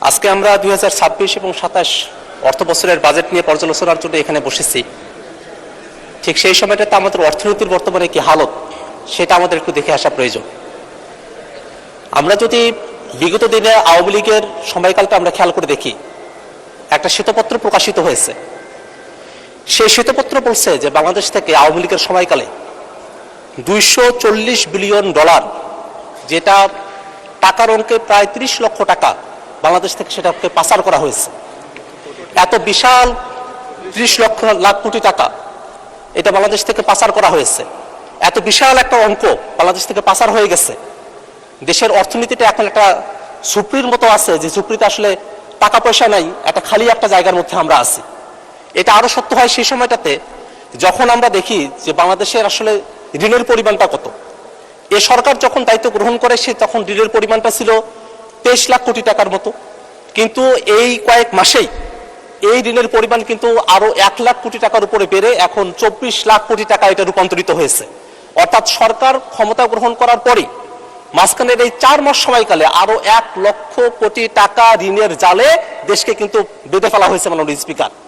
আজকে আমরা 2026 এবং 27 অর্থ বছরের বাজেট নিয়ে পর্যালোচনার জন্য এখানে বসেছি। ঠিক সেই সময়টাতে আমাদের অর্থনীতির বর্তমানে কি হালত সেটা আমাদের একটু দেখে আসা প্রয়োজন। আমরা যদি বিগত দিনে আওয়ামী লীগের সময়কালটা আমরা খেয়াল করে দেখি, একটা শ্বেতপত্র প্রকাশিত হয়েছে। সেই শ্বেতপত্র বলছে যে বাংলাদেশ থেকে আওয়ামী লীগের সময়কালে 240 বিলিয়ন ডলার, যেটা টাকার অঙ্কে প্রায় 30 লক্ষ টাকা বাংলাদেশ থেকে সেটাকে পাচার করা হয়েছে। এত বিশাল 30 লাখ কোটি টাকা এটা বাংলাদেশ থেকে পাচার করা হয়েছে। এত বিশাল একটা অঙ্ক বাংলাদেশ থেকে পাচার হয়ে গেছে। দেশের অর্থনীতিটা এখন একটা ঝুপড়ির মতো আছে, যে ঝুপড়িতে আসলে টাকা পয়সা নাই, একটা খালি একটা জায়গার মধ্যে আমরা আছি। এটা আরো সত্য হয় সেই সময়টাতে যখন আমরা দেখি যে বাংলাদেশের আসলে ঋণের পরিমাণটা কত। এ সরকার যখন দায়িত্ব গ্রহণ করে সে তখন ঋণের পরিমাণটা ছিল 23 লাখ কোটি টাকার মতো, কিন্তু এই কয়েক মাসেই এই ঋণের পরিমাণ কিন্তু আরো 1 লাখ কোটি টাকার উপরে বেড়ে এখন 24 লাখ কোটি টাকা এটা রূপান্তরিত হয়েছে। অর্থাৎ সরকার ক্ষমতা গ্রহণ করার পরে মাঝখানের এই 4 মাস সময়কালে আরো 1 লক্ষ কোটি টাকা ঋণের জালে দেশকে কিন্তু বেঁধে ফেলা হয়েছে মাননীয় স্পিকার।